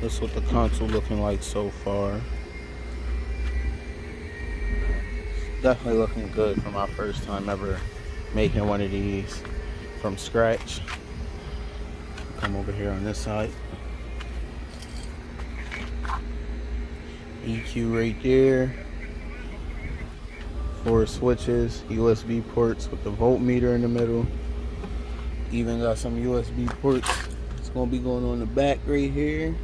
That's what the console looking like so far. Definitely looking good for my first time ever making one of these from scratch. Come over here on this side. EQ right there. 4 switches, USB ports with the voltmeter in the middle. Even got some USB ports. It's gonna be going on the back right here.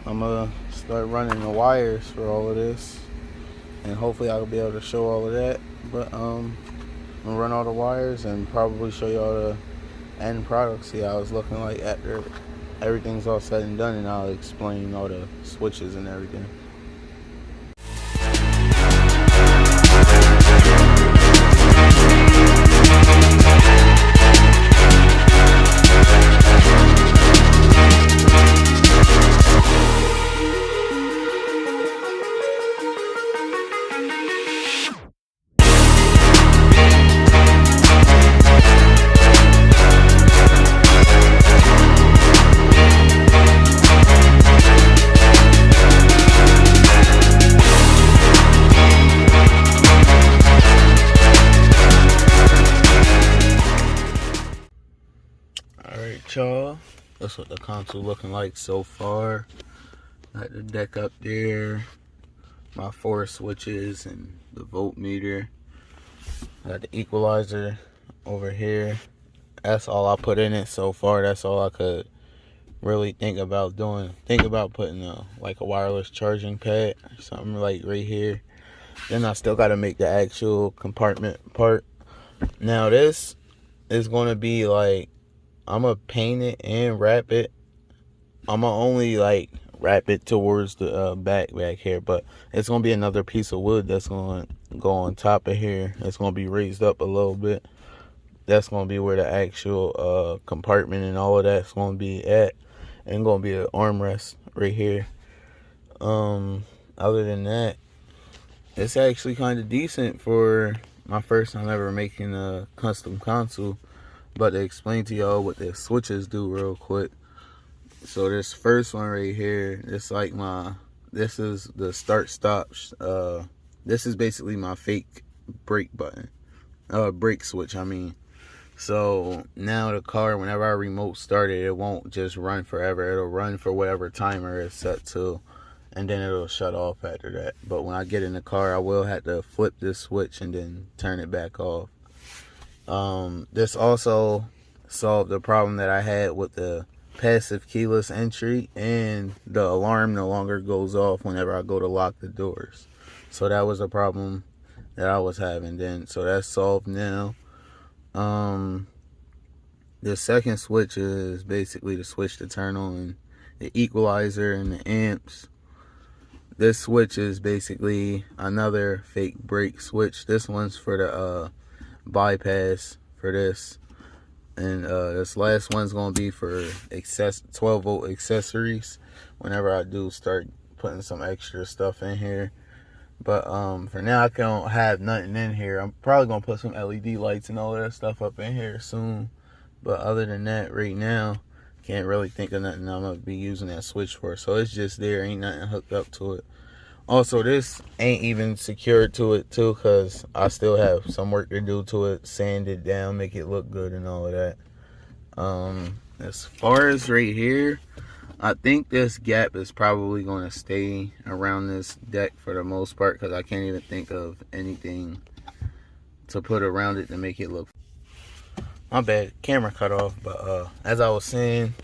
I'm gonna start running the wires for all of this, and hopefully I'll be able to show all of that. But I'm gonna run all the wires and probably show y'all the end product, see how it's looking like after everything's all said and done, and I'll explain all the switches and everything. Alright y'all, that's what the console looking like so far. Got the deck up there, my 4 switches and the voltmeter. Got the equalizer over here. That's all I put in it so far. That's all I could really think about doing. Think about putting like a wireless charging pad, something like right here. Then I still got to make the actual compartment part. Now this is going to be like, I'm going to paint it and wrap it. I'm going to only like wrap it towards the back here, but it's going to be another piece of wood that's going to go on top of here. It's going to be raised up a little bit. That's going to be where the actual compartment and all of that's going to be at, and going to be an armrest right here. Other than that, it's actually kind of decent for my first time ever making a custom console. But to explain to y'all what the switches do real quick. So this first one right here, it's like this is the start stop. This is basically my fake brake button, brake switch I mean. So now the car, whenever I remote start it, it won't just run forever. It'll run for whatever timer it's set to, and then it'll shut off after that. But when I get in the car, I will have to flip this switch and then turn it back off. This also solved the problem that I had with the passive keyless entry, and the alarm no longer goes off whenever I go to lock the doors. So that was a problem that I was having then. So that's solved now. The second switch is basically the switch to turn on the equalizer and the amps. This switch is basically another fake brake switch. This one's for the bypass for this, and this last one's gonna be for 12 volt accessories whenever I do start putting some extra stuff in here. But for now I don't have nothing in here. I'm probably gonna put some LED lights and all that stuff up in here soon, but other than that, right now can't really think of nothing I'm gonna be using that switch for. So it's just there, ain't nothing hooked up to it. Also, this ain't even secured to it too, because I still have some work to do to it, sand it down, make it look good and all of that. As far as right here, I think this gap is probably going to stay around this deck for the most part, because I can't even think of anything to put around it to make it look. My bad, camera cut off. But as I was saying,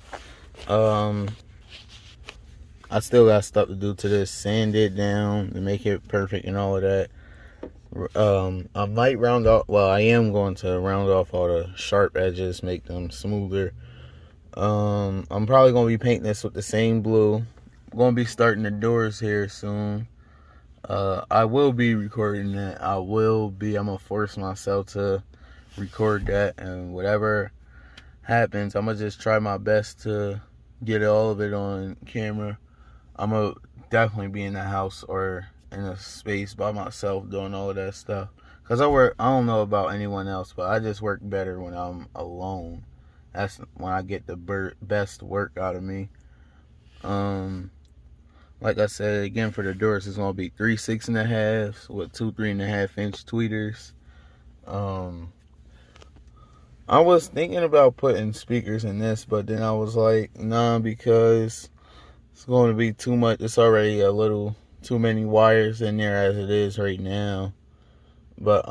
I still got stuff to do to this, sand it down to make it perfect and all of that. I might round off, well, I am going to round off all the sharp edges, make them smoother. I'm probably going to be painting this with the same blue. I'm going to be starting the doors here soon. I will be recording that. I'm going to force myself to record that, and whatever happens, I'm going to just try my best to get all of it on camera. I'm going to definitely be in the house or in a space by myself doing all of that stuff. Because I don't know about anyone else, but I just work better when I'm alone. That's when I get the best work out of me. Like I said, again, for the doors, it's going to be 3 6.5s with 2 3.5-inch tweeters. I was thinking about putting speakers in this, but then I was like, nah, because it's going to be too much. It's already a little too many wires in there as it is right now. But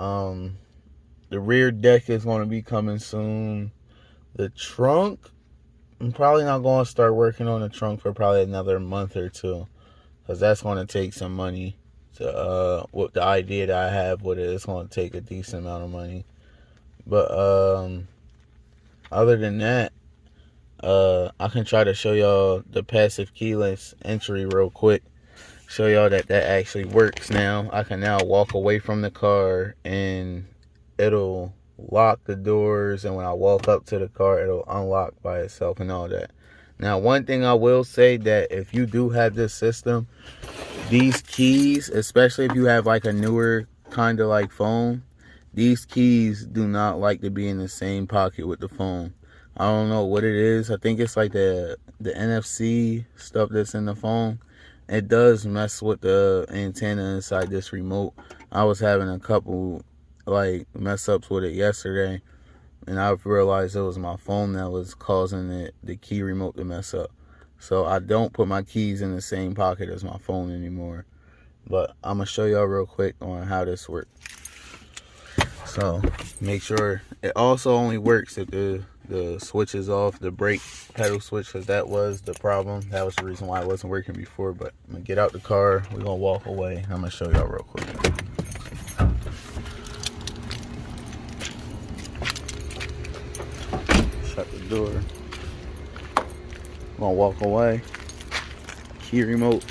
the rear deck is going to be coming soon. The trunk, I'm probably not going to start working on the trunk for probably another month or two, because that's going to take some money. With the idea that I have with it, it's going to take a decent amount of money. But other than that, I can try to show y'all the passive keyless entry real quick. Show y'all that actually works now. I can now walk away from the car and it'll lock the doors, and when I walk up to the car, it'll unlock by itself and all that. Now, one thing I will say, that if you do have this system, these keys, especially if you have like a newer kind of like phone, these keys do not like to be in the same pocket with the phone. I don't know what it is. I think it's like the NFC stuff that's in the phone. It does mess with the antenna inside this remote. I was having a couple like mess ups with it yesterday, and I've realized it was my phone that was causing the key remote to mess up. So I don't put my keys in the same pocket as my phone anymore. But I'm gonna show y'all real quick on how this works. So make sure it also only works if the switch is off, the brake pedal switch, because that was the problem. That was the reason why it wasn't working before. But I'm gonna get out the car, we're gonna walk away. I'm gonna show y'all real quick. Shut the door. I'm gonna walk away. Key remote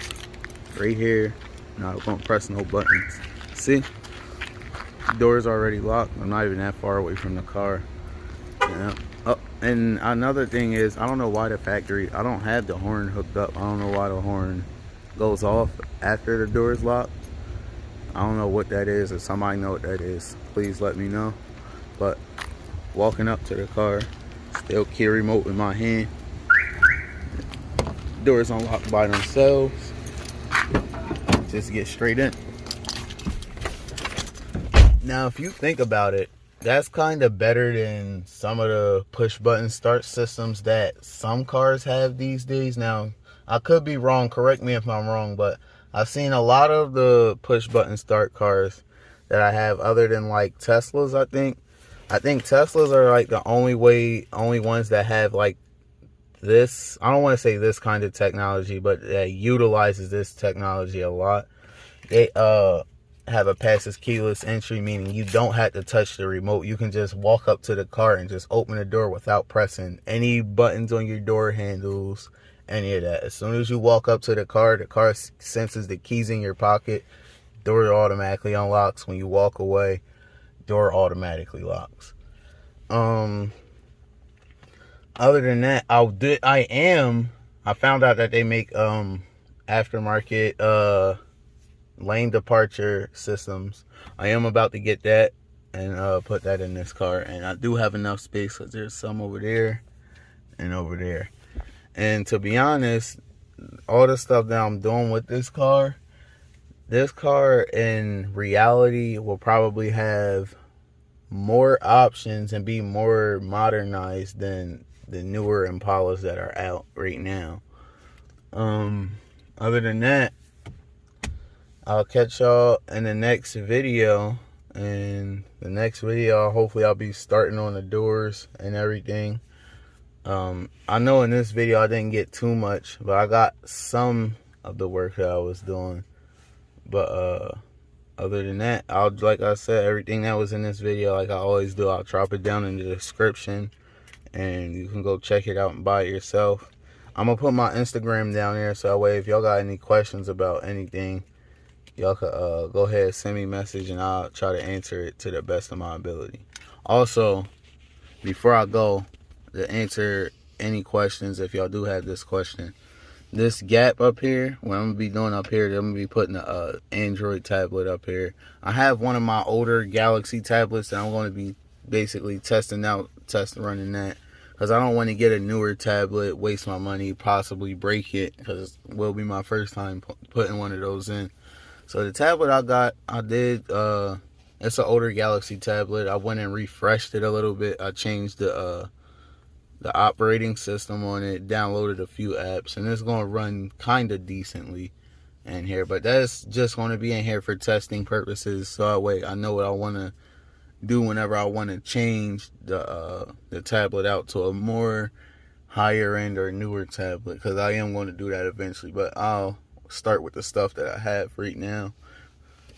right here. Not gonna press no buttons. See? The door's already locked. I'm not even that far away from the car. Yeah. Oh, and another thing is, I don't know why the factory, I don't have the horn hooked up. I don't know why the horn goes off after the door is locked. I don't know what that is. If somebody know what that is, please let me know. But walking up to the car, still key remote in my hand. Doors unlocked by themselves. Just get straight in. Now, if you think about it, that's kind of better than some of the push button start systems that some cars have these days. Now, I could be wrong, correct me if I'm wrong, but I've seen a lot of the push button start cars that I have, other than like Teslas. I think Teslas are like the only ones that have like this, I don't want to say this kind of technology, but that utilizes this technology a lot. They have a passive keyless entry, meaning you don't have to touch the remote. You can just walk up to the car and just open the door without pressing any buttons on your door handles, any of that. As soon as you walk up to the car senses the keys in your pocket, door automatically unlocks. When you walk away, door automatically locks. Other than that, I found out that they make aftermarket lane departure systems. I am about to get that and put that in this car, and I do have enough space because there's some over there and over there. And to be honest, all the stuff that I'm doing with this car in reality will probably have more options and be more modernized than the newer Impalas that are out right now. Other than that, I'll catch y'all in the next video. And the next video, hopefully I'll be starting on the doors and everything. I know in this video I didn't get too much, but I got some of the work that I was doing. But other than that, like I said, everything that was in this video, like I always do, I'll drop it down in the description, and you can go check it out and buy it yourself. I'm gonna put my Instagram down there, so that way if y'all got any questions about anything, y'all could go ahead, send me a message, and I'll try to answer it to the best of my ability. Also, before I go, to answer any questions, if y'all do have this question, this gap up here, what I'm gonna be doing up here, I'm gonna be putting a Android tablet up here. I have one of my older Galaxy tablets that I'm going to be basically running that, because I don't want to get a newer tablet, waste my money, possibly break it, because it will be my first time putting one of those in. So the tablet I got, it's an older Galaxy tablet. I went and refreshed it a little bit. I changed the operating system on it, downloaded a few apps, and it's going to run kind of decently in here. But that's just going to be in here for testing purposes, so that way I know what I want to do whenever I want to change the tablet out to a more higher end or newer tablet, because I am going to do that eventually. But I'll start with the stuff that I have right now,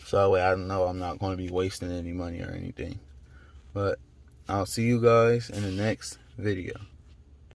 so that way I know I'm not going to be wasting any money or anything. But I'll see you guys in the next video.